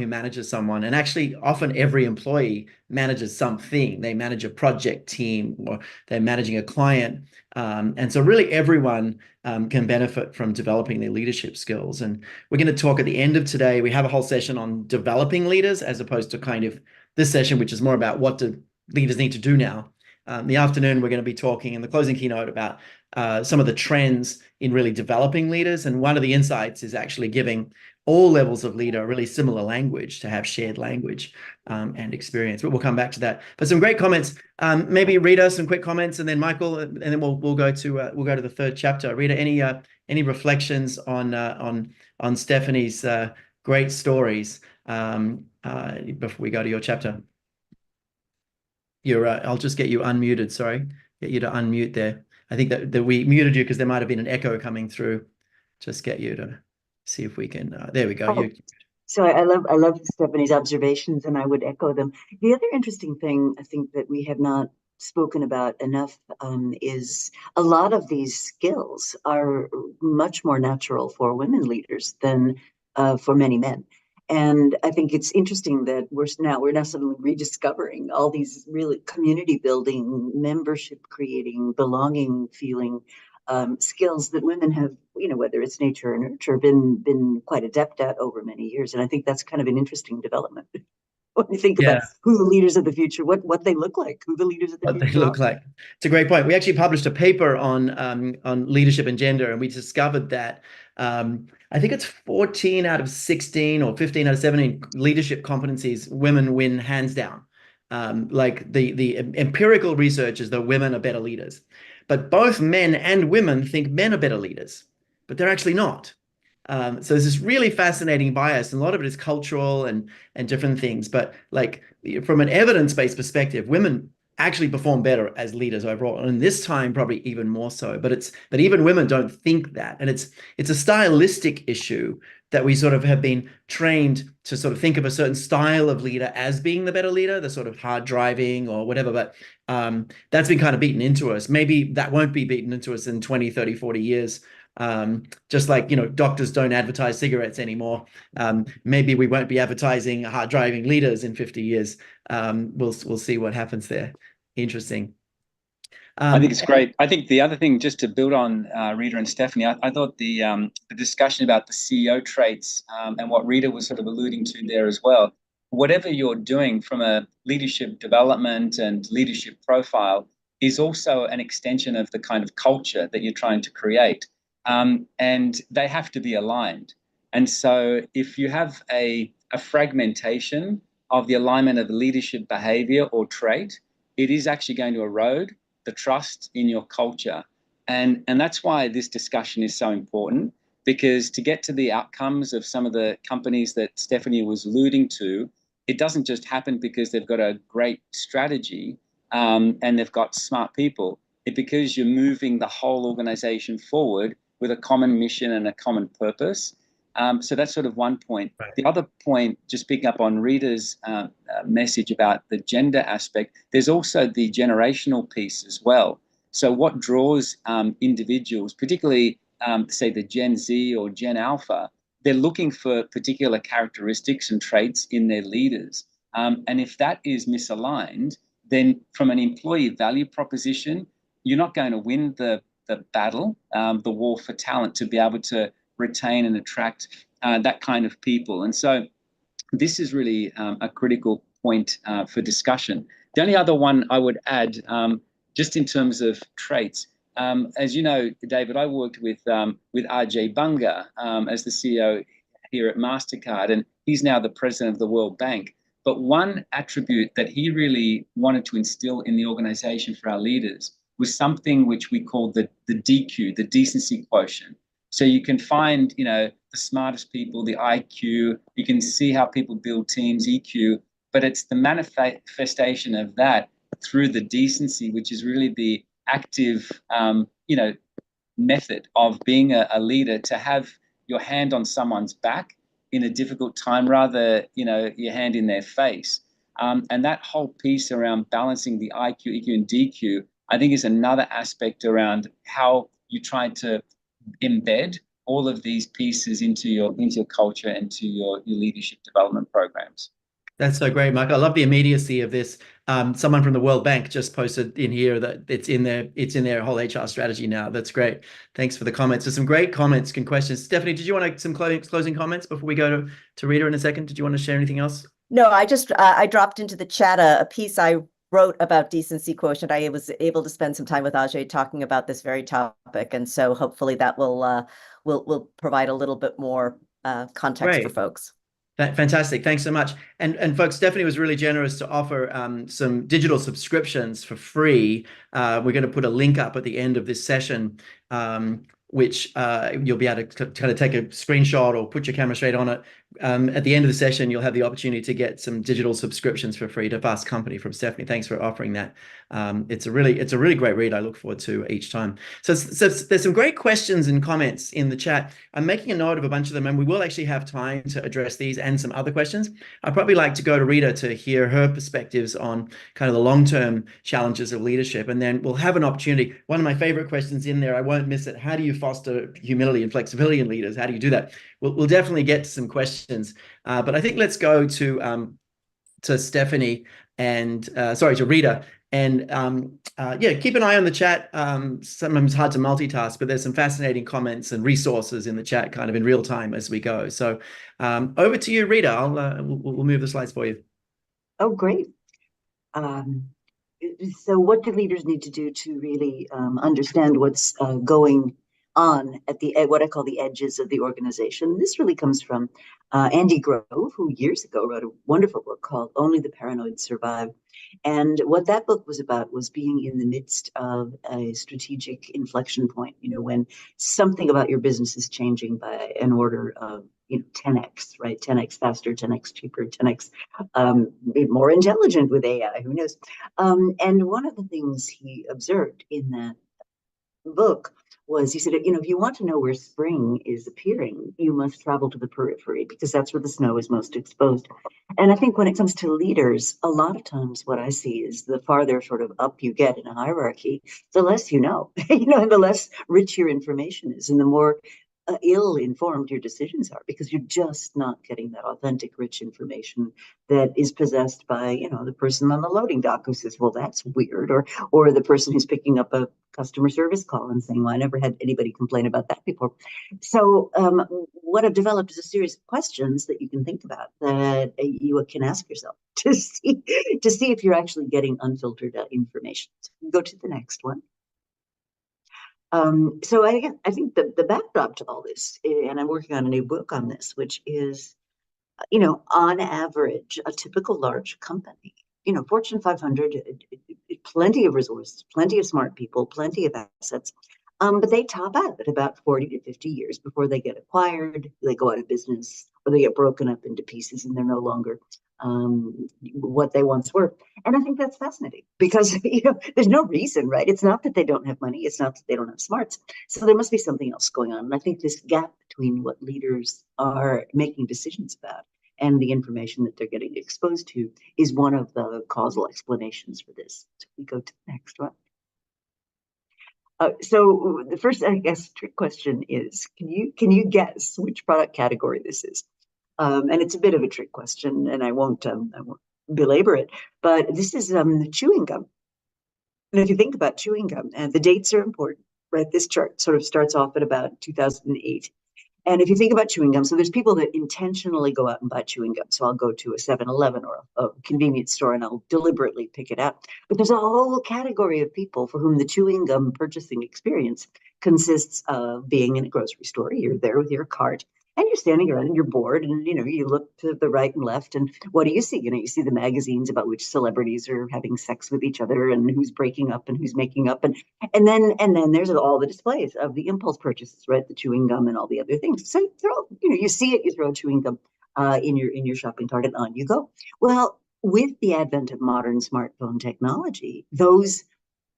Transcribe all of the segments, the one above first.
who manages someone, and actually often every employee manages something. They manage a project team or they're managing a client. And so really everyone can benefit from developing their leadership skills. And we're going to talk at the end of today. We have a whole session on developing leaders as opposed to kind of this session, which is more about what do leaders need to do now. In the afternoon, we're going to be talking in the closing keynote about some of the trends in really developing leaders. And one of the insights is actually giving all levels of leader a really similar language to have shared language and experience. But we'll come back to that. But some great comments. Maybe Rita, some quick comments, and then Michael, and then we'll go to the third chapter. Rita, any reflections on Stephanie's great stories before we go to your chapter? I'll just get you unmuted. Sorry, get you to unmute there. I think that we muted you because there might have been an echo coming through. Just get you to see if we can. There we go. So I love Stephanie's observations, and I would echo them. The other interesting thing I think that we have not spoken about enough is a lot of these skills are much more natural for women leaders than for many men. And I think it's interesting that we're now suddenly rediscovering all these really community building, membership creating, belonging feeling skills that women have, whether it's nature or nurture, been quite adept at over many years. And I think that's kind of an interesting development when you think about who the leaders of the future, what they look like, who the leaders of the future they look like. It's a great point. We actually published a paper on leadership and gender, and we discovered that I think it's 14 out of 16 or 15 out of 17 leadership competencies women win hands down. Like the empirical research is that women are better leaders, but both men and women think men are better leaders, but they're actually not. So there's this really fascinating bias, and a lot of it is cultural and different things. But like from an evidence-based perspective, women actually perform better as leaders overall, and this time probably even more so. But even women don't think that, and it's a stylistic issue that we sort of have been trained to sort of think of a certain style of leader as being the better leader, the sort of hard driving or whatever. But that's been kind of beaten into us. Maybe that won't be beaten into us in 20, 30, 40 years. Just like, doctors don't advertise cigarettes anymore. Maybe we won't be advertising hard driving leaders in 50 years. We'll see what happens there. Interesting. I think it's great. I think the other thing, just to build on Rita and Stephanie, I thought the discussion about the CEO traits and what Rita was sort of alluding to there as well, whatever you're doing from a leadership development and leadership profile is also an extension of the kind of culture that you're trying to create. And they have to be aligned. And so if you have a fragmentation of the alignment of the leadership behavior or trait, it is actually going to erode the trust in your culture. And that's why this discussion is so important, because to get to the outcomes of some of the companies that Stephanie was alluding to, it doesn't just happen because they've got a great strategy and they've got smart people. It's because you're moving the whole organization forward with a common mission and a common purpose. So that's sort of one point. Right. The other point, just picking up on Rita's message about the gender aspect, there's also the generational piece as well. So what draws individuals, particularly say the Gen Z or Gen Alpha, they're looking for particular characteristics and traits in their leaders. And if that is misaligned, then from an employee value proposition, you're not going to win the battle, the war for talent, to be able to retain and attract that kind of people. And so this is really a critical point for discussion. The only other one I would add, just in terms of traits, as you know, David, I worked with Ajay Banga as the CEO here at MasterCard, and he's now the president of the World Bank. But one attribute that he really wanted to instill in the organization for our leaders was something which we call the DQ, the decency quotient. So you can find, the smartest people, the IQ, you can see how people build teams, EQ, but it's the manifestation of that through the decency, which is really the active, method of being a leader, to have your hand on someone's back in a difficult time, rather, your hand in their face. And that whole piece around balancing the IQ, EQ, and DQ, I think is another aspect around how you try to embed all of these pieces into your culture and to your leadership development programs. That's so great, Mike. I love the immediacy of this. Someone from the World Bank just posted in here that it's in their whole HR strategy now. That's great. Thanks for the comments. There's some great comments and questions. Stephanie, did you want some closing comments before we go to Rita in a second? Did you want to share anything else? No, I just I dropped into the chat a piece I wrote about decency quotient. I was able to spend some time with Ajay talking about this very topic, and so hopefully that will provide a little bit more context for folks. Fantastic. Thanks so much. And folks, Stephanie was really generous to offer some digital subscriptions for free. We're going to put a link up at the end of this session, which you'll be able to kind of take a screenshot or put your camera straight on it. At the end of the session, you'll have the opportunity to get some digital subscriptions for free to Fast Company from Stephanie. Thanks for offering that. It's a really great read. I look forward to each time. So there's some great questions and comments in the chat. I'm making a note of a bunch of them, and we will actually have time to address these and some other questions. I'd probably like to go to Rita to hear her perspectives on kind of the long-term challenges of leadership, and then we'll have an opportunity. One of my favorite questions in there, I won't miss it. How do you foster humility and flexibility in leaders? How do you do that? We'll definitely get to some questions, but I think let's go to Stephanie and to Rita, and yeah, keep an eye on the chat. Sometimes it's hard to multitask, but there's some fascinating comments and resources in the chat, kind of in real time as we go. So over to you, Rita. We'll move the slides for you. Oh, great. So what do leaders need to do to really understand what's going on at what I call the edges of the organization? This really comes from Andy Grove, who years ago wrote a wonderful book called Only the Paranoid Survive. And what that book was about was being in the midst of a strategic inflection point, when something about your business is changing by an order of 10x, right? 10x faster, 10x cheaper, 10x more intelligent with AI, who knows? And one of the things he observed in that book was, he said, if you want to know where spring is appearing, you must travel to the periphery, because that's where the snow is most exposed. And I think when it comes to leaders, a lot of times what I see is the farther sort of up you get in a hierarchy, the less you know, and the less rich your information is, and the more ill-informed your decisions are, because you're just not getting that authentic, rich information that is possessed by, the person on the loading dock who says, well, that's weird, or the person who's picking up a customer service call and saying, well, I never had anybody complain about that before. So what I've developed is a series of questions that you can think about, that you can ask yourself to see if you're actually getting unfiltered information. So go to the next one. So I think the backdrop to all this, and I'm working on a new book on this, which is, on average, a typical large company, Fortune 500, plenty of resources, plenty of smart people, plenty of assets, but they top out at about 40 to 50 years before they get acquired, they go out of business, or they get broken up into pieces and they're no longer what they once were. And I think that's fascinating, because there's no reason, right? It's not that they don't have money, it's not that they don't have smarts. So there must be something else going on. And I think this gap between what leaders are making decisions about and the information that they're getting exposed to is one of the causal explanations for this. So we go to the next one. So the first, I guess, trick question is, can you guess which product category this is? And it's a bit of a trick question, and I won't belabor it, but this is chewing gum. And if you think about chewing gum, and the dates are important, right? This chart sort of starts off at about 2008. And if you think about chewing gum, so there's people that intentionally go out and buy chewing gum. So I'll go to a 7-Eleven or a convenience store and I'll deliberately pick it up. But there's a whole category of people for whom the chewing gum purchasing experience consists of being in a grocery store. You're there with your cart, and you're standing around and you're bored, and you look to the right and left, and what do you see? You see the magazines about which celebrities are having sex with each other and who's breaking up and who's making up, and then there's all the displays of the impulse purchases, right? The chewing gum and all the other things. So they're all, you see it, you throw chewing gum in your shopping cart, and on you go. Well, with the advent of modern smartphone technology, those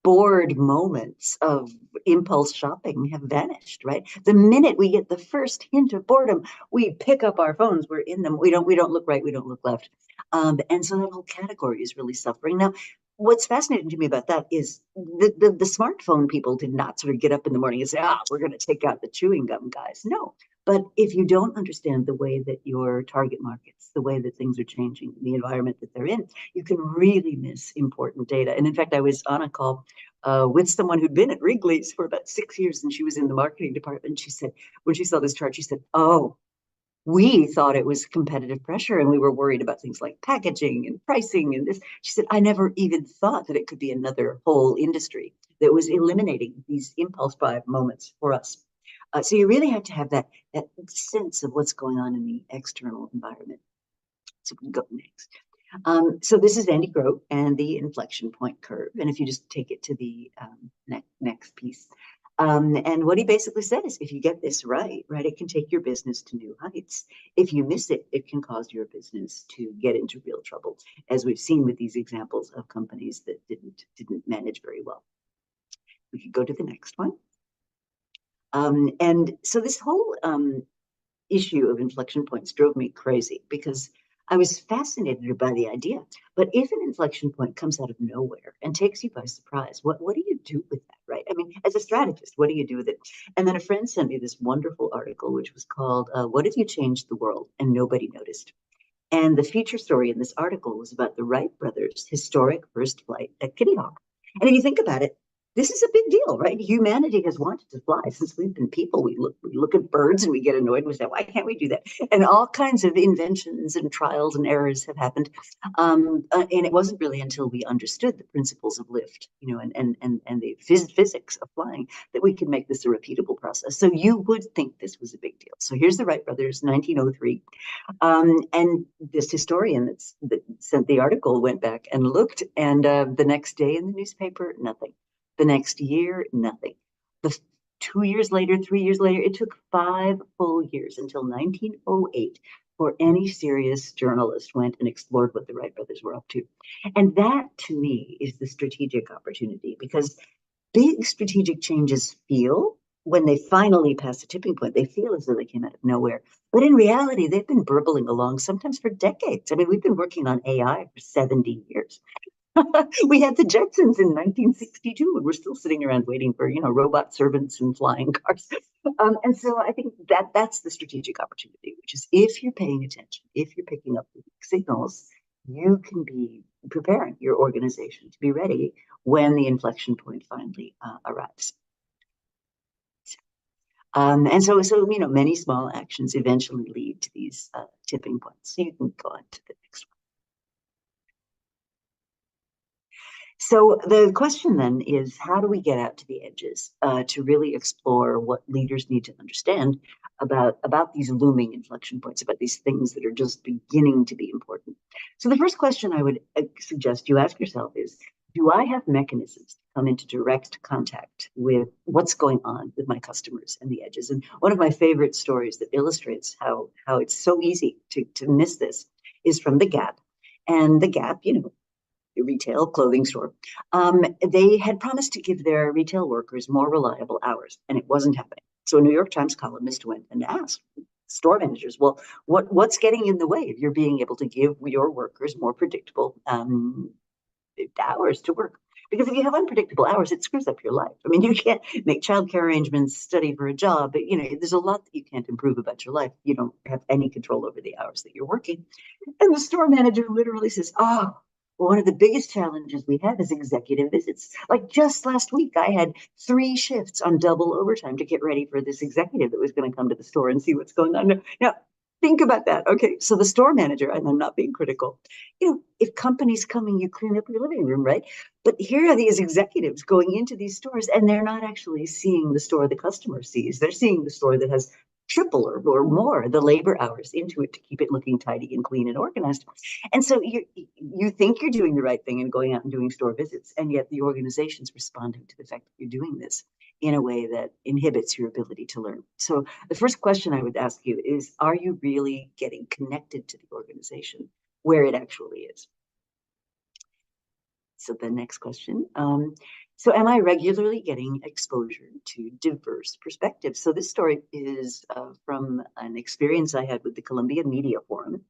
bored moments of impulse shopping have vanished, right? The minute we get the first hint of boredom, we pick up our phones, we're in them, we don't look right, we don't look left. And so that whole category is really suffering. Now, what's fascinating to me about that is the smartphone people did not sort of get up in the morning and say, we're going to take out the chewing gum guys. No. But if you don't understand the way that your target markets, the way that things are changing, the environment that they're in, you can really miss important data. And in fact, I was on a call with someone who'd been at Wrigley's for about 6 years, and she was in the marketing department. She said, when she saw this chart, she said, oh, we thought it was competitive pressure, and we were worried about things like packaging and pricing and this. She said, I never even thought that it could be another whole industry that was eliminating these impulse buy moments for us. So you really have to have that sense of what's going on in the external environment. So we can go next. So this is Andy Grove and the inflection point curve. And if you just take it to the next piece. And what he basically said is, if you get this right, it can take your business to new heights. If you miss it, it can cause your business to get into real trouble, as we've seen with these examples of companies that didn't manage very well. We could go to the next one. And so this whole issue of inflection points drove me crazy, because I was fascinated by the idea. But if an inflection point comes out of nowhere and takes you by surprise, what do you do with that, right? I mean, as a strategist, what do you do with it? And then a friend sent me this wonderful article, which was called, What If You Changed the World and Nobody Noticed? And the feature story in this article was about the Wright brothers' historic first flight at Kitty Hawk. And if you think about it, this is a big deal, right? Humanity has wanted to fly since we've been people. We look at birds and we get annoyed. We say, why can't we do that? And all kinds of inventions and trials and errors have happened. And it wasn't really until we understood the principles of lift, and the physics of flying, that we could make this a repeatable process. So you would think this was a big deal. So here's the Wright brothers, 1903. And this historian that sent the article went back and looked, and the next day in the newspaper, nothing. The next year, nothing. 2 years later, 3 years later, it took 5 full years until 1908 for any serious journalist went and explored what the Wright brothers were up to. And that, to me, is the strategic opportunity, because big strategic changes feel, when they finally pass a tipping point, they feel as though they came out of nowhere. But in reality, they've been burbling along, sometimes for decades. I mean, we've been working on AI for 70 years. We had the Jetsons in 1962, and we're still sitting around waiting for, robot servants and flying cars. And so I think that's the strategic opportunity, which is, if you're paying attention, if you're picking up the signals, you can be preparing your organization to be ready when the inflection point finally arrives. And so many small actions eventually lead to these tipping points. So you can go on to the next one. So the question then is, how do we get out to the edges to really explore what leaders need to understand about these looming inflection points, about these things that are just beginning to be important? So the first question I would suggest you ask yourself is, do I have mechanisms to come into direct contact with what's going on with my customers and the edges? And one of my favorite stories that illustrates how it's so easy to miss this is from the Gap. And the Gap, retail clothing store, they had promised to give their retail workers more reliable hours, and it wasn't happening. So a New York Times columnist went and asked store managers, well, what's getting in the way of your being able to give your workers more predictable hours to work? Because if you have unpredictable hours, it screws up your life. I mean, you can't make childcare arrangements, study for a job, but there's a lot that you can't improve about your life. You don't have any control over the hours that you're working. And the store manager literally says, well, one of the biggest challenges we have is executive visits. Like just last week, I had 3 shifts on double overtime to get ready for this executive that was going to come to the store and see what's going on. Now, think about that. Okay, so the store manager, and I'm not being critical, if companies coming, you clean up your living room, right? But here are these executives going into these stores, and they're not actually seeing the store the customer sees. They're seeing the store that has triple or more the labor hours into it to keep it looking tidy and clean and organized. And so you think you're doing the right thing and going out and doing store visits, and yet the organization's responding to the fact that you're doing this in a way that inhibits your ability to learn. So the first question I would ask you is, are you really getting connected to the organization where it actually is? So the next question. So am I regularly getting exposure to diverse perspectives? So this story is from an experience I had with the Columbia Media Forum.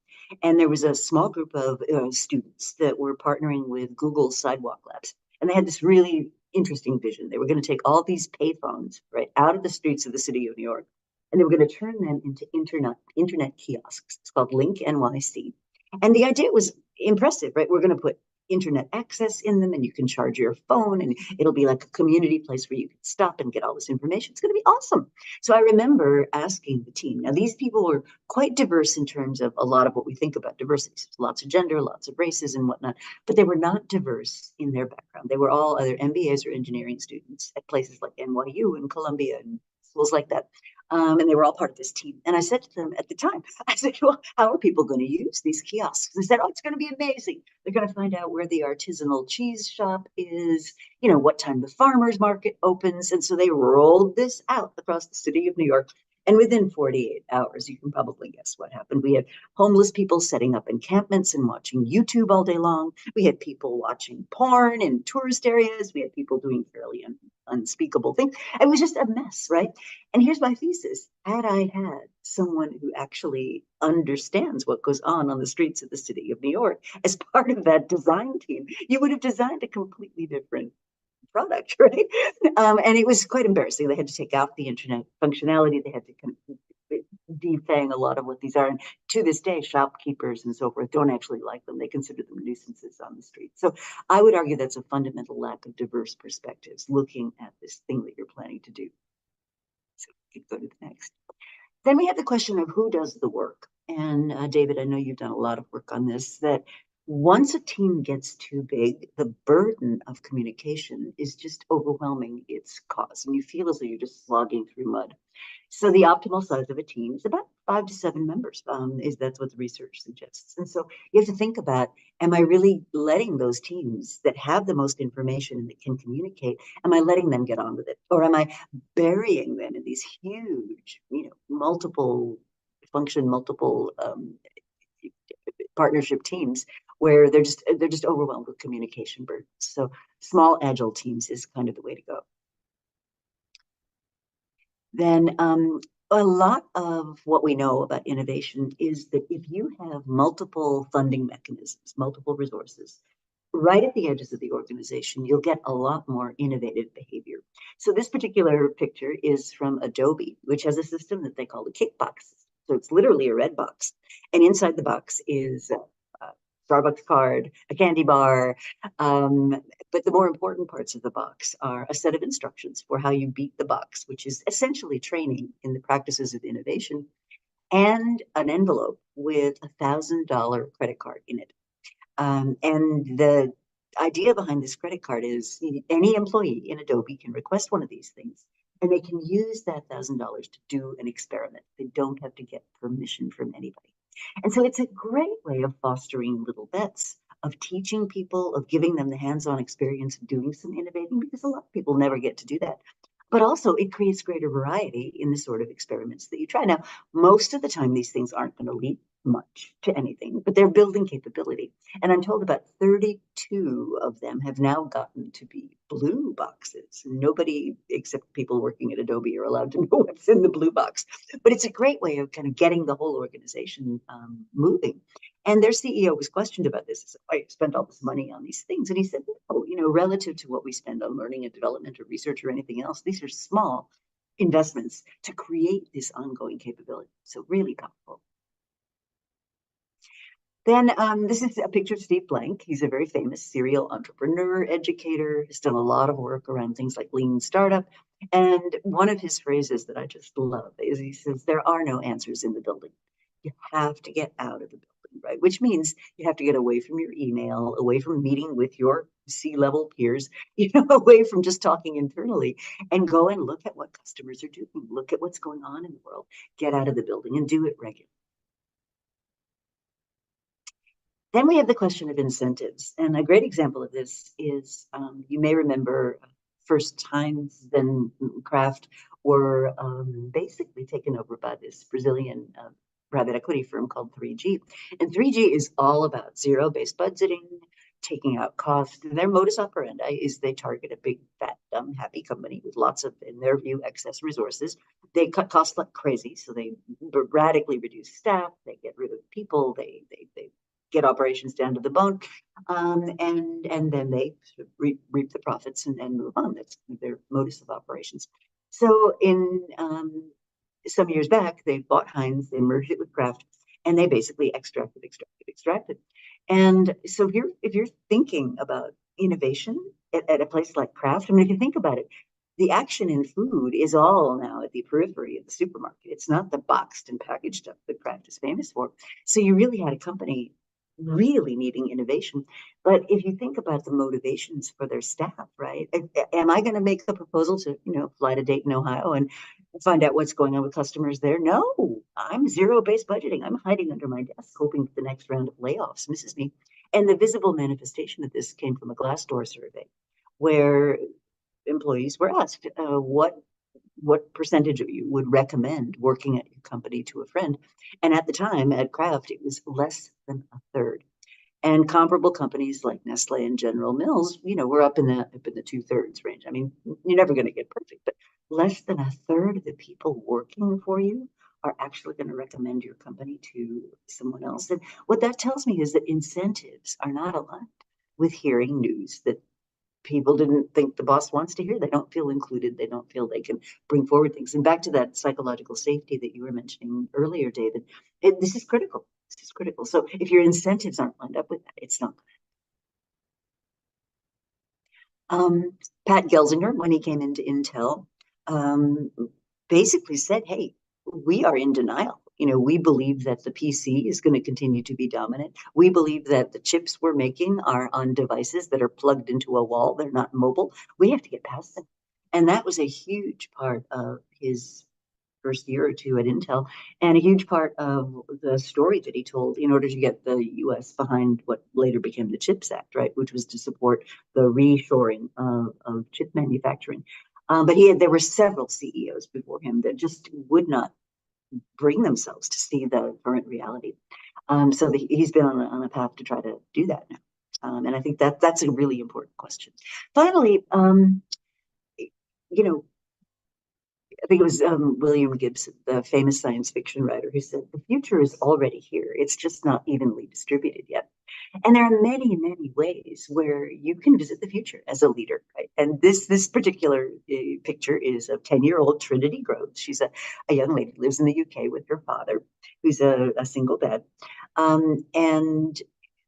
And there was a small group of students that were partnering with Google Sidewalk Labs. And they had this really interesting vision. They were going to take all these payphones right out of the streets of the city of New York, and they were going to turn them into internet kiosks. It's called Link NYC. And the idea was impressive, right? We're going to put internet access in them, and you can charge your phone, and it'll be like a community place where you can stop and get all this information. It's going to be awesome. So I remember asking the team. Now, these people were quite diverse in terms of a lot of what we think about diversity. So lots of gender, lots of races and whatnot, but they were not diverse in their background. They were all either MBAs or engineering students at places like NYU and Columbia and schools like that. And they were all part of this team. And I said to them at the time, I said, well, how are people going to use these kiosks? They said, oh, it's going to be amazing. They're going to find out where the artisanal cheese shop is, you know, what time the farmer's market opens. And so they rolled this out across the city of New York. And within 48 hours, you can probably guess what happened. We had homeless people setting up encampments and watching YouTube all day long. We had people watching porn in tourist areas. We had people doing fairly unspeakable things. It was just a mess, right? And here's my thesis. Had I had someone who actually understands what goes on the streets of the city of New York as part of that design team, you would have designed a completely different product, right? And it was quite embarrassing. They had to take out the internet functionality. They had to kind of defang a lot of what these are. And to this day, shopkeepers and so forth don't actually like them. They consider them nuisances on the street. So I would argue that's a fundamental lack of diverse perspectives looking at this thing that you're planning to do. So we could go to the next. Then we have the question of who does the work. And David, I know you've done a lot of work on this, that once a team gets too big, the burden of communication is just overwhelming its cause. And you feel as though you're just slogging through mud. So the optimal size of a team is about 5 to 7 members. That's what the research suggests. And so you have to think about, am I really letting those teams that have the most information and that can communicate, am I letting them get on with it? Or am I burying them in these huge, multiple partnership teams where they're just overwhelmed with communication burdens? So small agile teams is kind of the way to go. Then a lot of what we know about innovation is that if you have multiple funding mechanisms, multiple resources, right at the edges of the organization, you'll get a lot more innovative behavior. So this particular picture is from Adobe, which has a system that they call the Kickbox. So it's literally a red box. And inside the box is a Starbucks card, a candy bar. But the more important parts of the box are a set of instructions for how you beat the box, which is essentially training in the practices of innovation, and an envelope with $1,000 credit card in it. And the idea behind this credit card is any employee in Adobe can request one of these things, and they can use that $1,000 to do an experiment. They don't have to get permission from anybody. And so it's a great way of fostering little bets, of teaching people, of giving them the hands-on experience of doing some innovating, because a lot of people never get to do that. But also it creates greater variety in the sort of experiments that you try. Now, most of the time, these things aren't going to lead much to anything, but they're building capability. And I'm told about 32 of them have now gotten to be blue boxes. Nobody except people working at Adobe are allowed to know what's in the blue box. But it's a great way of kind of getting the whole organization moving. And their CEO was questioned about this. He said, "I spent all this money on these things." And he said, "Oh, relative to what we spend on learning and development or research or anything else, these are small investments to create this ongoing capability." So really powerful. Then this is a picture of Steve Blank. He's a very famous serial entrepreneur, educator. He's done a lot of work around things like lean startup. And one of his phrases that I just love is he says, "There are no answers in the building. You have to get out of the building," right? Which means you have to get away from your email, away from meeting with your C-level peers, away from just talking internally, and go and look at what customers are doing, look at what's going on in the world, get out of the building and do it regularly. Then we have the question of incentives. And a great example of this is, you may remember First Times Then Craft were basically taken over by this Brazilian private equity firm called 3G. And 3G is all about zero-based budgeting, taking out cost. And their modus operandi is they target a big, fat, dumb, happy company with lots of, in their view, excess resources. They cut costs like crazy, so they radically reduce staff. They get rid of people. They get operations down to the bone, and then they sort of reap the profits and move on. That's their modus of operations. So in some years back, they bought Heinz, they merged it with Kraft, and they basically extracted. And so if you're thinking about innovation at a place like Kraft, I mean, if you think about it, the action in food is all now at the periphery of the supermarket. It's not the boxed and packaged stuff that Kraft is famous for. So you really had a company really needing innovation. But if you think about the motivations for their staff, right? Am I going to make the proposal to, fly to Dayton, Ohio and find out what's going on with customers there? No, I'm zero-based budgeting. I'm hiding under my desk, hoping the next round of layoffs misses me. And the visible manifestation of this came from a Glassdoor survey, where employees were asked, what percentage of you would recommend working at your company to a friend? And at the time at Kraft, it was less than a third. And comparable companies like Nestle and General Mills, we're up in the 2/3 range. I mean, you're never going to get perfect, but less than a third of the people working for you are actually going to recommend your company to someone else. And what that tells me is that incentives are not aligned with hearing news that people didn't think the boss wants to hear. They don't feel included. They don't feel they can bring forward things. And back to that psychological safety that you were mentioning earlier, David, this is critical. This is critical. So if your incentives aren't lined up with that, it's not good. Pat Gelsinger, when he came into Intel, basically said, hey, we are in denial. We believe that the PC is going to continue to be dominant. We believe that the chips we're making are on devices that are plugged into a wall. They're not mobile. We have to get past them. And that was a huge part of his first year or two at Intel, and a huge part of the story that he told in order to get the US behind what later became the CHIPS Act, right, which was to support the reshoring of chip manufacturing. But there were several CEOs before him that just would not bring themselves to see the current reality. So he's been on a path to try to do that now. And I think that's a really important question. Finally, I think it was William Gibson, the famous science fiction writer, who said, the future is already here. It's just not evenly distributed yet. And there are many, many ways where you can visit the future as a leader, right? And this particular picture is of 10-year-old Trinity Groves. She's a young lady who lives in the UK with her father, who's a single dad. And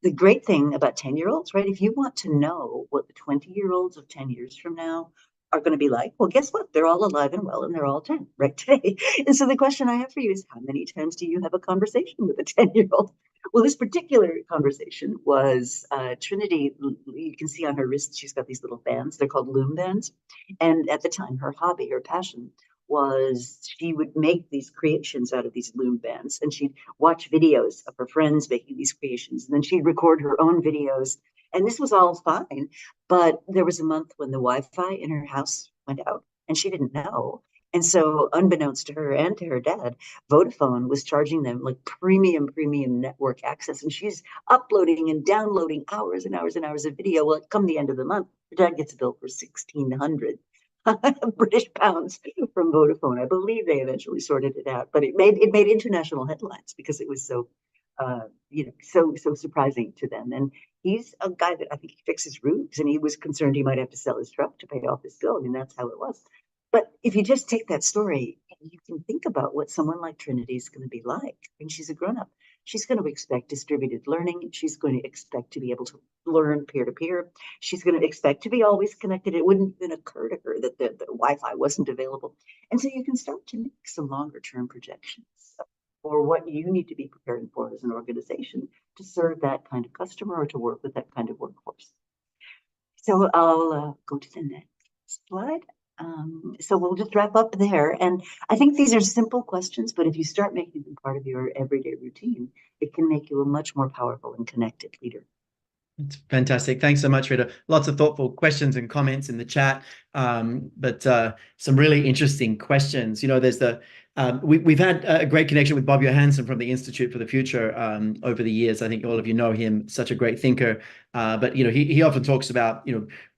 the great thing about 10-year-olds, right? If you want to know what the 20-year-olds of 10 years from now are going to be like, well, guess what? They're all alive and well, and they're all 10 right today. And so the question I have for you is, how many times do you have a conversation with a 10-year-old? Well, this particular conversation was Trinity. You can see on her wrist, she's got these little bands. They're called loom bands. And at the time, her hobby, her passion was she would make these creations out of these loom bands, and she'd watch videos of her friends making these creations, and then she'd record her own videos. And this was all fine, but there was a month when the Wi-Fi in her house went out, and she didn't know. And so, unbeknownst to her and to her dad, Vodafone was charging them like premium network access. And she's uploading and downloading hours and hours and hours of video. Well, come the end of the month, her dad gets a bill for 1,600 British pounds from Vodafone. I believe they eventually sorted it out, but it made international headlines because it was so so surprising to them. And he's a guy that I think he fixes roofs, and he was concerned he might have to sell his truck to pay off his bill. I mean, that's how it was. But if you just take that story, you can think about what someone like Trinity is going to be like when she's a grown-up. She's going to expect distributed learning. She's going to expect to be able to learn peer-to-peer. She's going to expect to be always connected. It wouldn't even occur to her that the Wi-Fi wasn't available. And so you can start to make some longer-term projections for what you need to be preparing for as an organization to serve that kind of customer or to work with that kind of workforce. So I'll go to the next slide. So we'll just wrap up there. And I think these are simple questions, but if you start making them part of your everyday routine, it can make you a much more powerful and connected leader. It's fantastic. Thanks so much, Rita. Lots of thoughtful questions and comments in the chat, but some really interesting questions. There's we've had a great connection with Bob Johansen from the Institute for the Future over the years. I think all of you know him, such a great thinker. But he often talks about,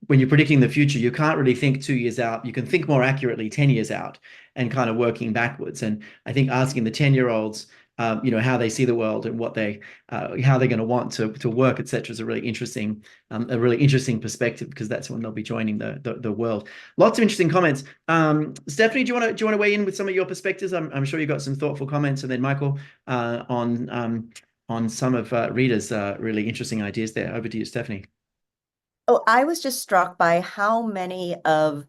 when you're predicting the future, you can't really think 2 years out. You can think more accurately 10 years out and kind of working backwards. And I think asking the 10-year-olds, how they see the world and what how they're going to want to work, etc., is a really interesting perspective, because that's when they'll be joining the world. Lots of interesting comments. Stephanie, do you want to weigh in with some of your perspectives? I'm sure you got some thoughtful comments, and then Michael on some of Rita's really interesting ideas there. Over to you, Stephanie. Oh, I was just struck by how many of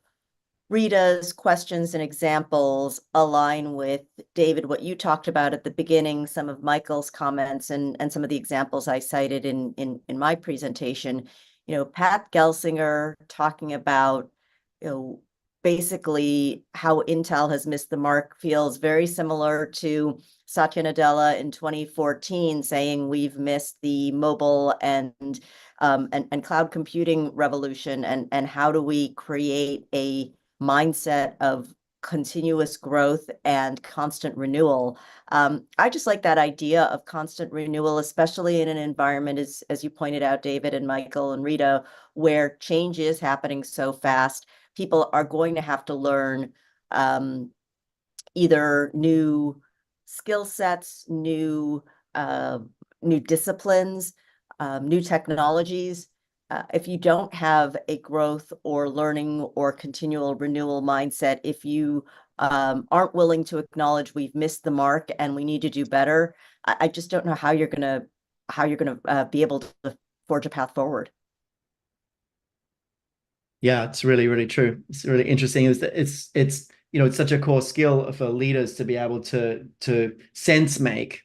Rita's questions and examples align with, David, what you talked about at the beginning, some of Michael's comments and some of the examples I cited in my presentation. Pat Gelsinger talking about, basically how Intel has missed the mark feels very similar to Satya Nadella in 2014 saying we've missed the mobile and cloud computing revolution, and how do we create a mindset of continuous growth and constant renewal. I just like that idea of constant renewal, especially in an environment, as you pointed out, David and Michael and Rita, where change is happening so fast. People are going to have to learn either new skill sets, new disciplines, new technologies. If you don't have a growth or learning or continual renewal mindset, if you aren't willing to acknowledge we've missed the mark and we need to do better, I just don't know how you're gonna be able to forge a path forward. Yeah, it's really, really true. It's really interesting. It's such a core skill for leaders to be able to sense make,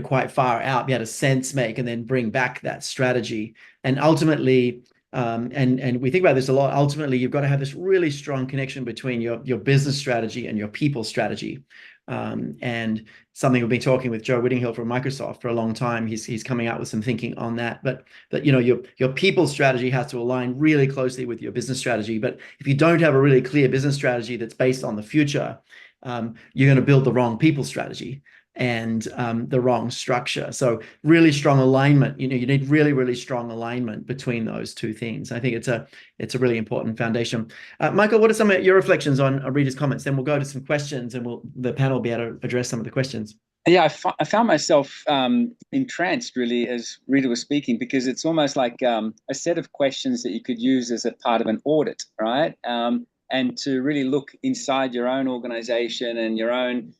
quite far out, be able to sense make and then bring back that strategy. And ultimately, and we think about this a lot, ultimately, you've got to have this really strong connection between your business strategy and your people strategy. And something we've been talking with Joe Whittinghill from Microsoft for a long time. He's coming out with some thinking on that. But your people strategy has to align really closely with your business strategy. But if you don't have a really clear business strategy that's based on the future, you're going to build the wrong people strategy and the wrong structure. So really strong alignment. You need really, really strong alignment between those two things. I think it's a really important foundation. Michael, what are some of your reflections on Rita's comments? Then we'll go to some questions, and the panel will be able to address some of the questions. Yeah, I found myself entranced, really, as Rita was speaking, because it's almost like a set of questions that you could use as a part of an audit, right? And to really look inside your own organization and your own,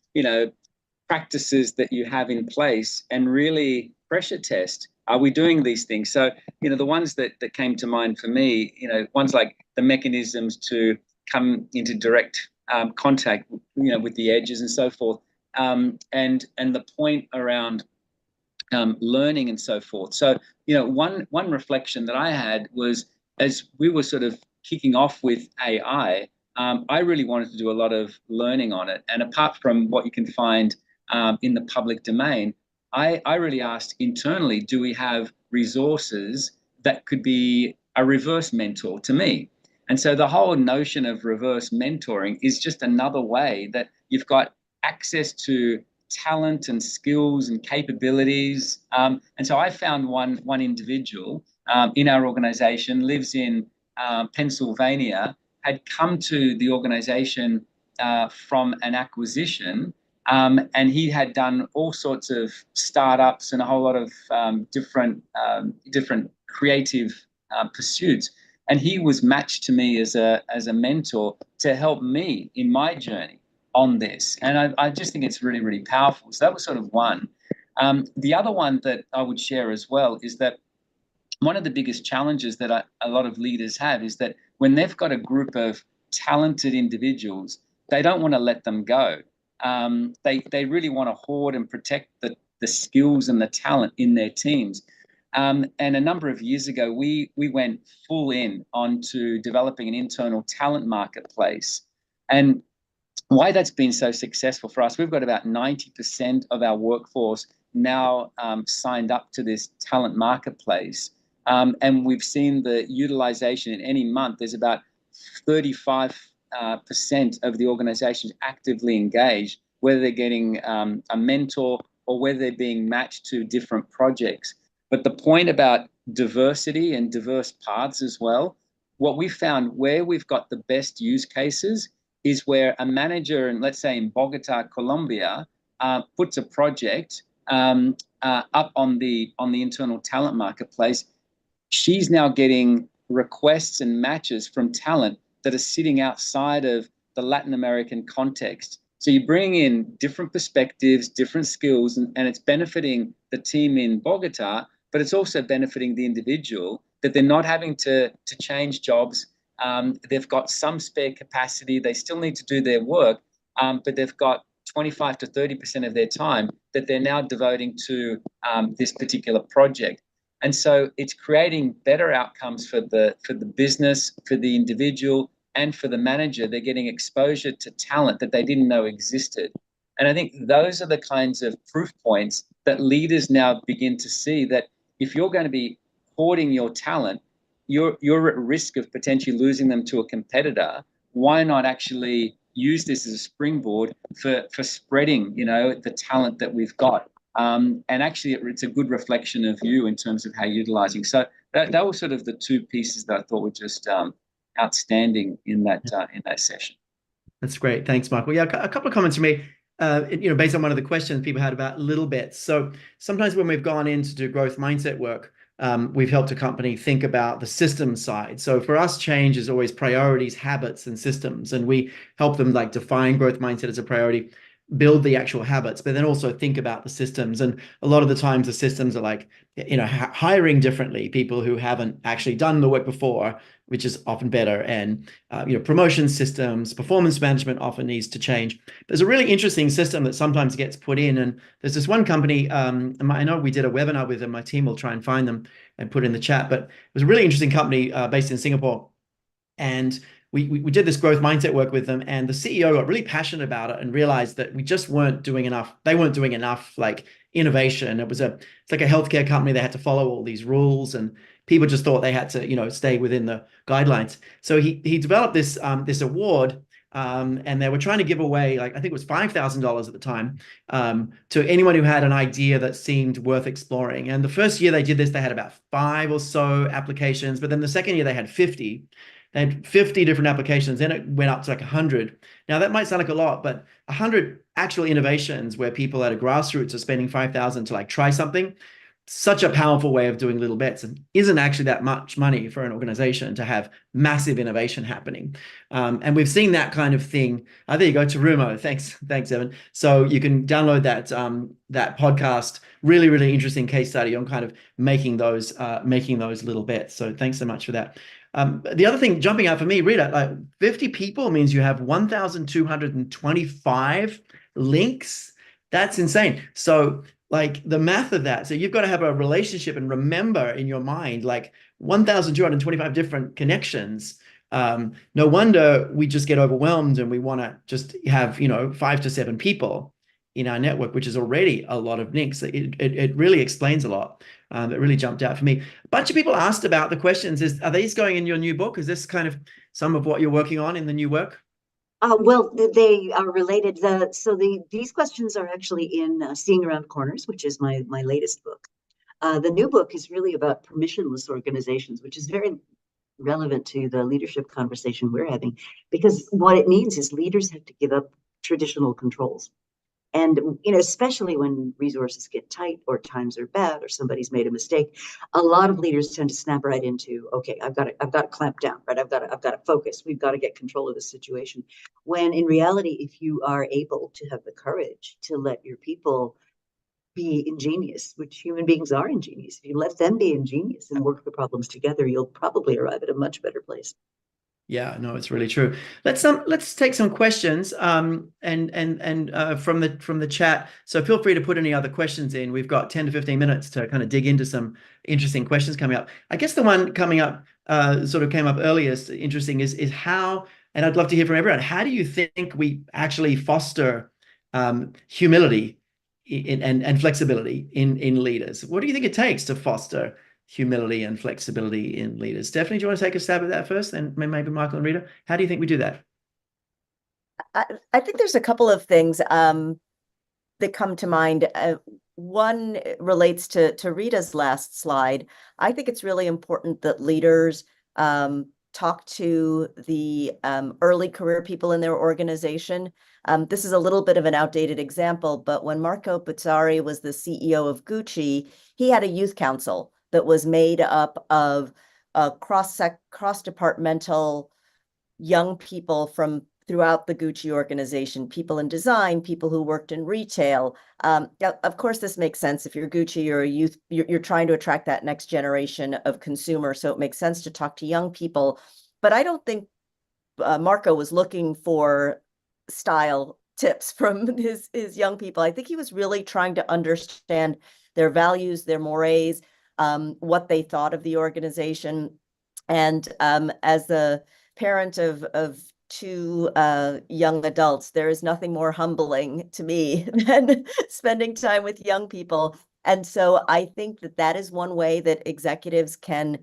practices that you have in place and really pressure test. Are we doing these things? So, the ones that came to mind for me, ones like the mechanisms to come into direct contact, with the edges and so forth. And the point around learning and so forth. So, one reflection that I had was, as we were sort of kicking off with AI, I really wanted to do a lot of learning on it. And apart from what you can find in the public domain, I really asked internally, do we have resources that could be a reverse mentor to me? And so the whole notion of reverse mentoring is just another way that you've got access to talent and skills and capabilities. And so I found one individual in our organization, lives in Pennsylvania, had come to the organization from an acquisition. And he had done all sorts of startups and a whole lot of different creative pursuits. And he was matched to me as a mentor to help me in my journey on this. And I just think it's really, really powerful. So that was sort of one. The other one that I would share as well is that one of the biggest challenges that a lot of leaders have is that when they've got a group of talented individuals, they don't want to let them go. They really want to hoard and protect the skills and the talent in their teams. And a number of years ago, we went full in onto developing an internal talent marketplace. And why that's been so successful for us, we've got about 90% of our workforce now signed up to this talent marketplace. And we've seen the utilization in any month. There's about 35% of the organizations actively engaged. whether they're getting a mentor, or whether they're being matched to different projects. But the point about diversity and diverse paths as well, what we found where we've got the best use cases is where a manager, and let's say in Bogota, Colombia, puts a project up on the internal talent marketplace. She's now getting requests and matches from talent that are sitting outside of the Latin American context. So you bring in different perspectives, different skills, and it's benefiting the team in Bogota, but it's also benefiting the individual, that they're not having to change jobs. They've got some spare capacity. They still need to do their work, but they've got 25 to 30% of their time that they're now devoting to this particular project. And so it's creating better outcomes for the business, for the individual, and for the manager. They're getting exposure to talent that they didn't know existed. And I think those are the kinds of proof points that leaders now begin to see, that if you're going to be hoarding your talent, you're at risk of potentially losing them to a competitor. Why not actually use this as a springboard for spreading, the talent that we've got? And actually, it's a good reflection of you in terms of how you're utilizing. So that was sort of the two pieces that I thought were just outstanding in that session. That's great. Thanks, Michael. Yeah, a couple of comments from me. Based on one of the questions people had about little bits. So sometimes when we've gone in to do growth mindset work, we've helped a company think about the system side. So for us, change is always priorities, habits, and systems. And we help them define growth mindset as a priority, build the actual habits, but then also think about the systems. And a lot of the times the systems are hiring differently, people who haven't actually done the work before, which is often better. And, promotion systems, performance management often needs to change. There's a really interesting system that sometimes gets put in. And there's this one company, I know we did a webinar with them. My team will try and find them and put in the chat, but it was a really interesting company based in Singapore. And we did this growth mindset work with them, and the CEO got really passionate about it and realized that we just weren't doing enough. They weren't doing enough innovation. It's like a healthcare company. They had to follow all these rules, and people just thought they had to, stay within the guidelines. So he developed this award, and they were trying to give away, I think it was $5,000 at the time, to anyone who had an idea that seemed worth exploring. And the first year they did this, they had about 5 or so applications, but then the second year they had 50. They had 50 different applications. Then it went up to 100. Now that might sound like a lot, but 100 actual innovations where people at a grassroots are spending $5,000 to try something, such a powerful way of doing little bets, and isn't actually that much money for an organization to have massive innovation happening. And we've seen that kind of thing. There you go, Terumo. Thanks, Evan. So you can download that podcast. Really, really interesting case study on kind of making those little bets. So thanks so much for that. The other thing jumping out for me, Rita, 50 people means you have 1,225 links. That's insane. So the math of that. So you've got to have a relationship and remember in your mind, 1,225 different connections. No wonder we just get overwhelmed and we want to just have, 5 to 7 people in our network, which is already a lot of links. It really explains a lot. That really jumped out for me. A bunch of people asked about the questions. Are these going in your new book? Is this kind of some of what you're working on in the new work? Well, they are related. These questions are actually in Seeing Around Corners, which is my latest book. The new book is really about permissionless organizations, which is very relevant to the leadership conversation we're having, because what it means is leaders have to give up traditional controls. And, especially when resources get tight or times are bad or somebody's made a mistake, a lot of leaders tend to snap right into, okay, I've got to clamp down, right? I've got to focus. We've got to get control of the situation. When in reality, if you are able to have the courage to let your people be ingenious, which human beings are ingenious, if you let them be ingenious and work the problems together, you'll probably arrive at a much better place. Yeah, no, it's really true. Let's take some questions and from the chat. So feel free to put any other questions in. We've got 10 to 15 minutes to kind of dig into some interesting questions coming up. I guess the one coming up sort of came up earliest, interesting, is how, and I'd love to hear from everyone, how do you think we actually foster humility and flexibility in leaders? What do you think it takes to foster humility and flexibility in leaders? Stephanie, do you want to take a stab at that first? And maybe Michael and Rita, how do you think we do that? I think there's a couple of things that come to mind. One relates to Rita's last slide. I think it's really important that leaders talk to the early career people in their organization. This is a little bit of an outdated example, but when Marco Bizzarri was the CEO of Gucci, he had a youth council that was made up of cross-departmental young people from throughout the Gucci organization, people in design, people who worked in retail. Of course, this makes sense. If you're Gucci, you're a youth, you're trying to attract that next generation of consumer. So it makes sense to talk to young people. But I don't think Marco was looking for style tips from his young people. I think he was really trying to understand their values, their mores, what they thought of the organization. And as the parent of two young adults, there is nothing more humbling to me than spending time with young people. And so I think that is one way that executives can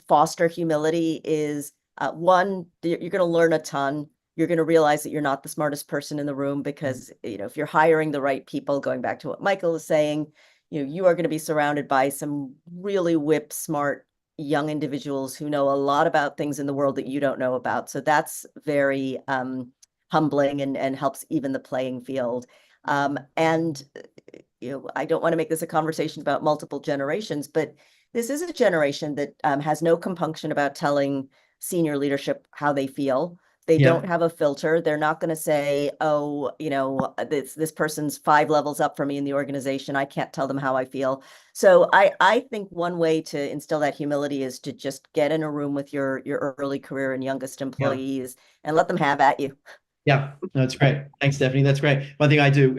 foster humility is one, you're going to learn a ton. You're going to realize that you're not the smartest person in the room because, if you're hiring the right people, going back to what Michael is saying, you are going to be surrounded by some really whip smart young individuals who know a lot about things in the world that you don't know about. So that's very humbling and helps even the playing field. And I don't want to make this a conversation about multiple generations, but this is a generation that has no compunction about telling senior leadership how they feel. They don't have a filter. They're not going to say, oh, this person's 5 levels up from me in the organization. I can't tell them how I feel. So I think one way to instill that humility is to just get in a room with your early career and youngest employees and let them have at you. Yeah, no, that's great. Thanks, Stephanie. That's great. One thing I do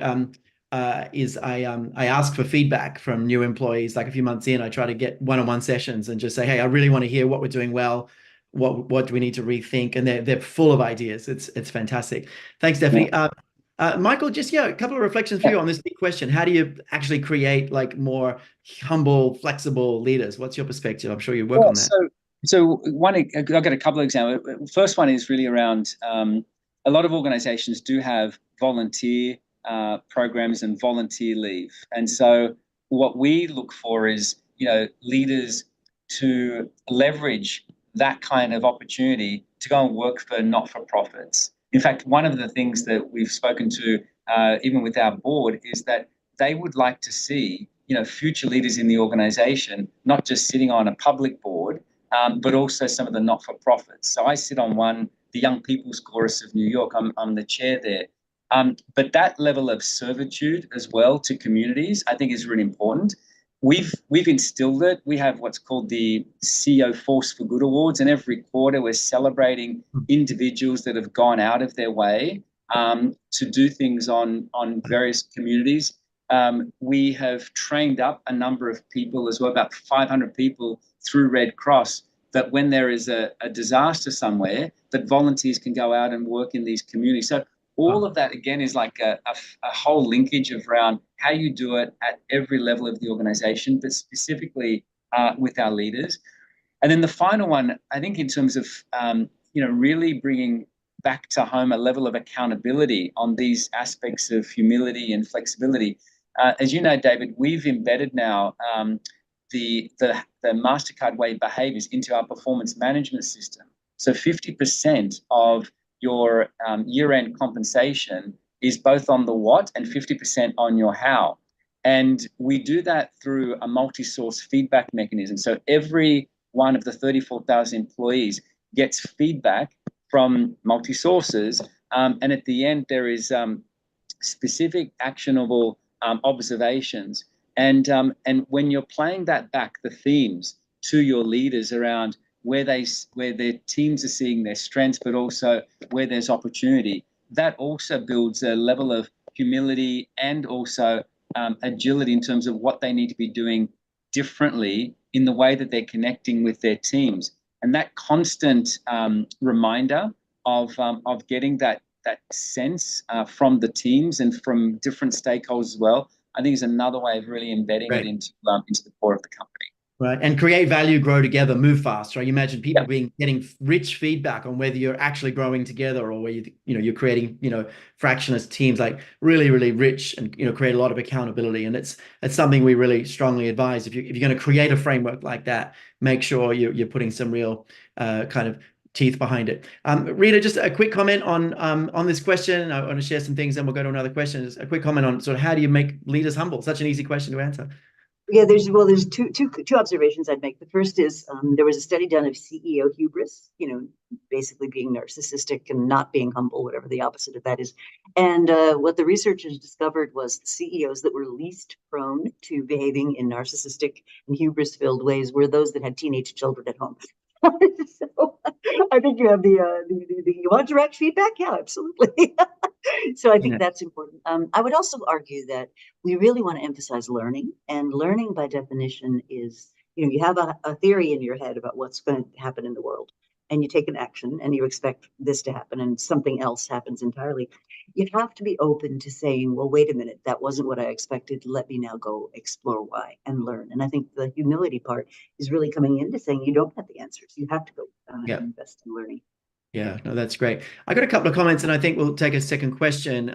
is I ask for feedback from new employees. Like a few months in, I try to get one-on-one sessions and just say, hey, I really want to hear what we're doing well. What do we need to rethink? And they're full of ideas. It's fantastic. Thanks, Stephanie. Michael, just a couple of reflections for you on this big question. How do you actually create like more humble, flexible leaders? What's your perspective? I'm sure you work on that. So one, I've got a couple of examples. First one is really around a lot of organizations do have volunteer programs and volunteer leave. And so what we look for is, leaders to leverage that kind of opportunity to go and work for not-for-profits. In fact, one of the things that we've spoken to, even with our board, is that they would like to see, future leaders in the organization, not just sitting on a public board, but also some of the not-for-profits. So I sit on one, the Young People's Chorus of New York. I'm the chair there. But that level of servitude as well to communities, I think, is really important. We've instilled it. We have what's called the CEO Force for Good Awards, and every quarter we're celebrating individuals that have gone out of their way to do things on various communities. We have trained up a number of people as well, about 500 people through Red Cross, that when there is a disaster somewhere, that volunteers can go out and work in these communities. So all of that, again, is like a whole linkage around how you do it at every level of the organization, but specifically with our leaders. And then the final one, I think, in terms of, really bringing back to home a level of accountability on these aspects of humility and flexibility. As you know, David, we've embedded now the MasterCard Way behaviors into our performance management system. So 50% of your year-end compensation is both on the what and 50% on your how. And we do that through a multi-source feedback mechanism. So every one of the 34,000 employees gets feedback from multi-sources. And at the end, there is specific actionable observations. And when you're playing that back, the themes to your leaders around where their teams are seeing their strengths, but also where there's opportunity, that also builds a level of humility and also agility in terms of what they need to be doing differently in the way that they're connecting with their teams. And that constant reminder of getting that sense from the teams and from different stakeholders as well, I think is another way of really embedding it into the core of the company. Right. And create value, grow together, move fast, right? You imagine people Yeah. getting rich feedback on whether you're actually growing together or where you're creating, fractionless teams, like really, really rich and, create a lot of accountability. And it's something we really strongly advise. If you're going to create a framework like that, make sure you're putting some real kind of teeth behind it. Rita, just a quick comment on this question. I want to share some things, and we'll go to another question. Just a quick comment on sort of how do you make leaders humble? Such an easy question to answer. Yeah, there's two observations I'd make. The first is there was a study done of CEO hubris, basically being narcissistic and not being humble, whatever the opposite of that is. And what the researchers discovered was the CEOs that were least prone to behaving in narcissistic and hubris-filled ways were those that had teenage children at home. So I think you have the you want direct feedback? Yeah, absolutely. So I think that's important. I would also argue that we really want to emphasize learning, and learning by definition is, you have a theory in your head about what's going to happen in the world, and you take an action and you expect this to happen and something else happens entirely. You have to be open to saying, well, wait a minute, that wasn't what I expected. Let me now go explore why and learn. And I think the humility part is really coming into saying you don't have the answers. You have to go and invest in learning. Yeah, no, that's great. I got a couple of comments, and I think we'll take a second question.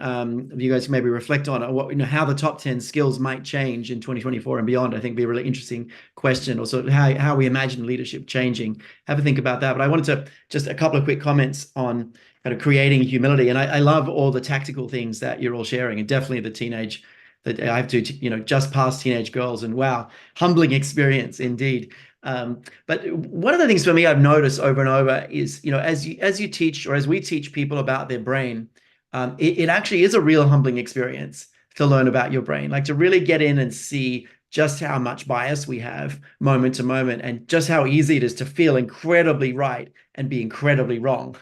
You guys maybe reflect on what, how the top 10 skills might change in 2024 and beyond. I think be a really interesting question, or sort of how we imagine leadership changing. Have a think about that. But I wanted to just a couple of quick comments on kind of creating humility. And I love all the tactical things that you're all sharing, and definitely the teenage, that I have to, just past teenage girls, and wow, humbling experience indeed. But one of the things for me I've noticed over and over is, as you teach, or as we teach people about their brain, it actually is a real humbling experience to learn about your brain, like to really get in and see just how much bias we have moment to moment, and just how easy it is to feel incredibly right and be incredibly wrong.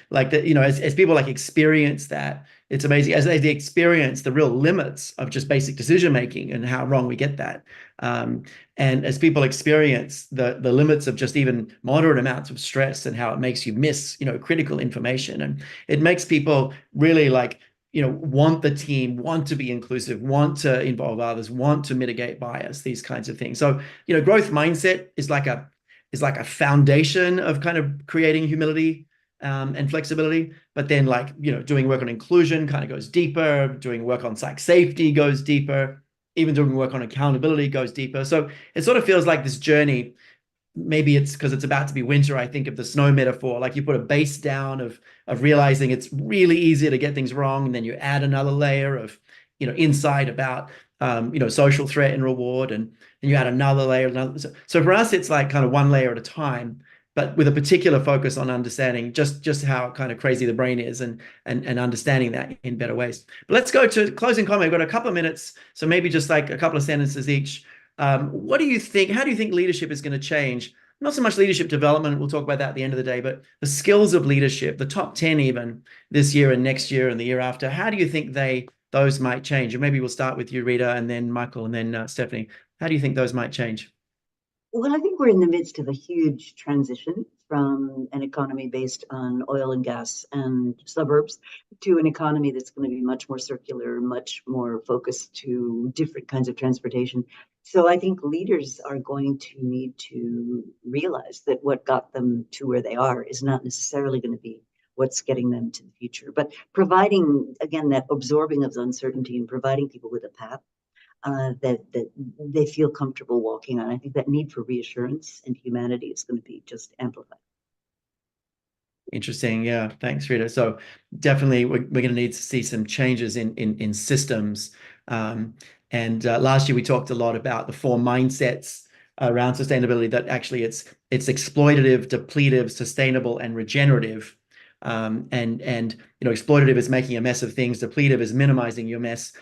Like that, as people like experience that, it's amazing as they experience the real limits of just basic decision making and how wrong we get that. And as people experience the limits of just even moderate amounts of stress and how it makes you miss, critical information, and it makes people really want the team, want to be inclusive, want to involve others, want to mitigate bias, these kinds of things. So, growth mindset is like a foundation of kind of creating humility and flexibility. But then doing work on inclusion kind of goes deeper, doing work on psych safety goes deeper, even doing work on accountability goes deeper. So it sort of feels like this journey. Maybe it's because it's about to be winter. I think of the snow metaphor, like you put a base down of realizing it's really easy to get things wrong, and then you add another layer of insight about social threat and reward, and then you add another layer. So for us, it's like kind of one layer at a time, but with a particular focus on understanding just how kind of crazy the brain is, and understanding that in better ways. But let's go to closing comment. We've got a couple of minutes, so maybe just like a couple of sentences each. What do you think? How do you think leadership is going to change? Not so much leadership development, we'll talk about that at the end of the day, but the skills of leadership, the top 10 even this year and next year and the year after. How do you think those might change? And maybe we'll start with you, Rita, and then Michael, and then Stephanie. How do you think those might change? Well, I think we're in the midst of a huge transition from an economy based on oil and gas and suburbs to an economy that's going to be much more circular, much more focused to different kinds of transportation. So I think leaders are going to need to realize that what got them to where they are is not necessarily going to be what's getting them to the future, but providing, again, that absorbing of uncertainty and providing people with a path that they feel comfortable walking on. I think that need for reassurance and humanity is going to be just amplified. Interesting. Yeah. Thanks, Rita. So definitely we're going to need to see some changes in systems. And last year we talked a lot about the 4 mindsets around sustainability, that actually it's exploitative, depletive, sustainable, and regenerative. And exploitative is making a mess of things. Depletive is minimizing your mess.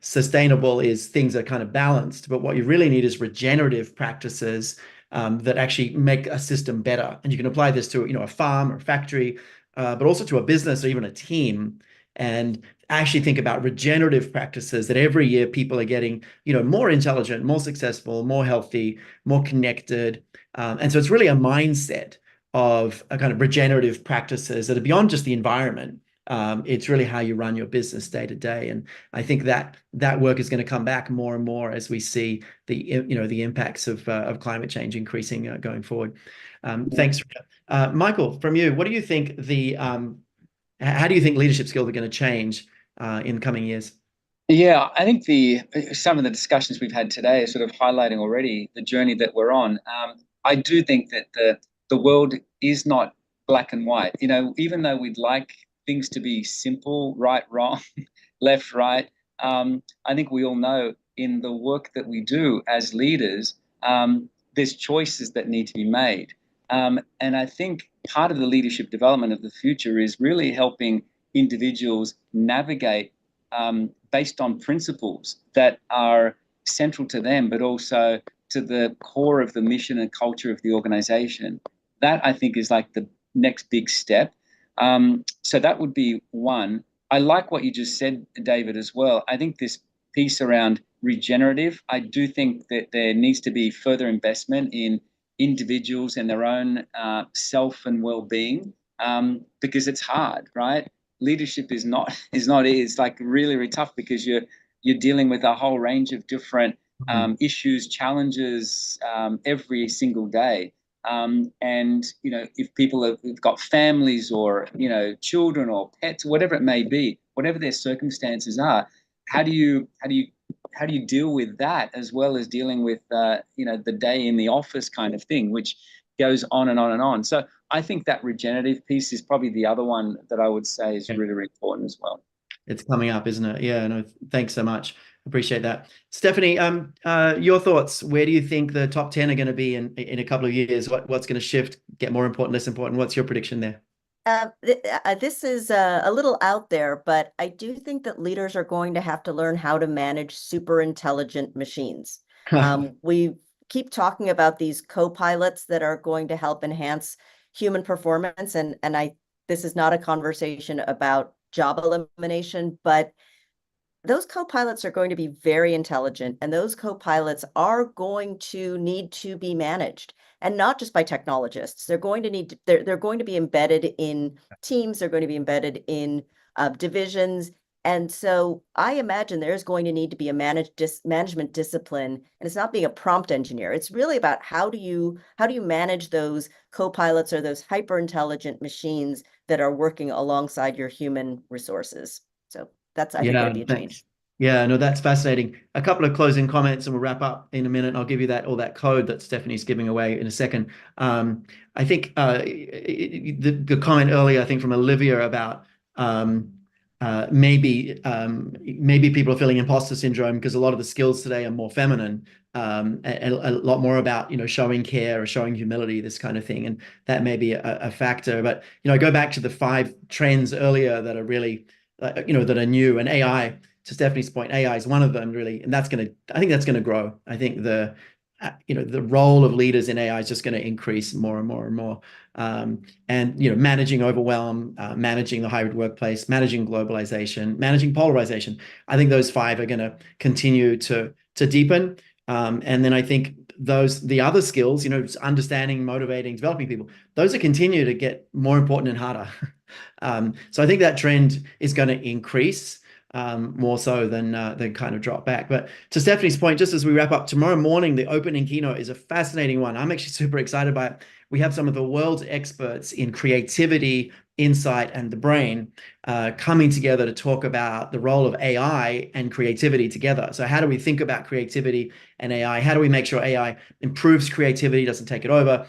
Sustainable is things that are kind of balanced. But what you really need is regenerative practices that actually make a system better. And you can apply this to a farm or a factory, but also to a business or even a team. And actually think about regenerative practices that every year people are getting, more intelligent, more successful, more healthy, more connected. And so it's really a mindset of a kind of regenerative practices that are beyond just the environment, It's really how you run your business day to day. And I think that work is going to come back more and more as we see the impacts of climate change increasing going forward. Thanks, Rita. Michael, from you, what do you think how do you think leadership skills are going to change in the coming years? Yeah, I think some of the discussions we've had today are sort of highlighting already the journey that we're on. I do think that the world is not black and white. Even though we'd like things to be simple, right, wrong, left, right, I think we all know in the work that we do as leaders, there's choices that need to be made. And I think part of the leadership development of the future is really helping individuals navigate based on principles that are central to them, but also to the core of the mission and culture of the organization. That, I think, is like the next big step. So that would be one. I like what you just said, David, as well. I think this piece around regenerative, I do think that there needs to be further investment in individuals and their own self and well-being, because it's hard, right? Leadership is not it's like really, really tough because you're dealing with a whole range of different issues, challenges every single day. And if people have got families or children or pets, whatever it may be, whatever their circumstances are, how do you deal with that, as well as dealing with the day in the office kind of thing, which goes on and on and on. So I think that regenerative piece is probably the other one that I would say is really, really important as well. It's coming up, isn't it? Yeah, no, thanks so much. Appreciate that. Stephanie, your thoughts. Where do you think the top 10 are going to be in a couple of years? What's going to shift, get more important, less important? What's your prediction there? This is a little out there, but I do think that leaders are going to have to learn how to manage super intelligent machines. We keep talking about these co-pilots that are going to help enhance human performance, and this is not a conversation about job elimination, but those co-pilots are going to be very intelligent, and those co-pilots are going to need to be managed, and not just by technologists. They're going to be embedded in teams. They're going to be embedded in divisions. And so I imagine there's going to need to be a management discipline, and it's not being a prompt engineer. It's really about how do you manage those co-pilots or those hyper intelligent machines that are working alongside your human resources. So that's, I think, going to be a change. Yeah, no, that's fascinating. A couple of closing comments and we'll wrap up in a minute. I'll give you all that code that Stephanie's giving away in a second. I think the comment earlier, I think from Olivia about maybe people are feeling imposter syndrome because a lot of the skills today are more feminine, and a lot more about showing care or showing humility, this kind of thing, and that may be a factor. But I go back to the 5 trends earlier that are really that are new, and AI. To Stephanie's point, AI is one of them, really, and I think that's going to grow. I think the role of leaders in AI is just going to increase more and more and more. And managing overwhelm, managing the hybrid workplace, managing globalization, managing polarization. I think those 5 are going to continue to deepen. And then I think the other skills, understanding, motivating, developing people, those are continue to get more important and harder. So I think that trend is going to increase. More so than kind of drop back. But to Stephanie's point, just as we wrap up, tomorrow morning, the opening keynote is a fascinating one. I'm actually super excited by it. We have some of the world's experts in creativity, insight, and the brain coming together to talk about the role of AI and creativity together. So how do we think about creativity and AI? How do we make sure AI improves creativity, doesn't take it over?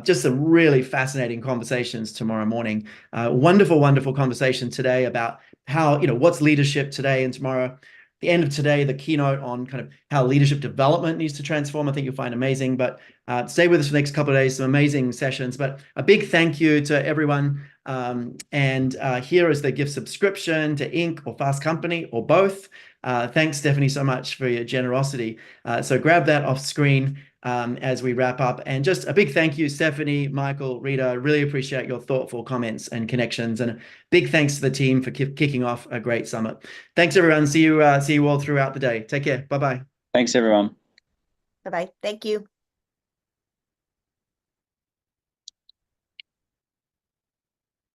Just some really fascinating conversations tomorrow morning. Wonderful, wonderful conversation today about how, what's leadership today and tomorrow. The end of today, the keynote on kind of how leadership development needs to transform, I think you'll find amazing. But stay with us for the next couple of days, some amazing sessions. But a big thank you to everyone. And here is the gift subscription to Inc. or Fast Company or both. Thanks, Stephanie, so much for your generosity. So grab that off screen as we wrap up. And just a big thank you, Stephanie, Michael, Rita. I really appreciate your thoughtful comments and connections. And a big thanks to the team for kicking off a great summit. Thanks, everyone. See you all throughout the day. Take care. Bye-bye. Thanks, everyone. Bye-bye. Thank you.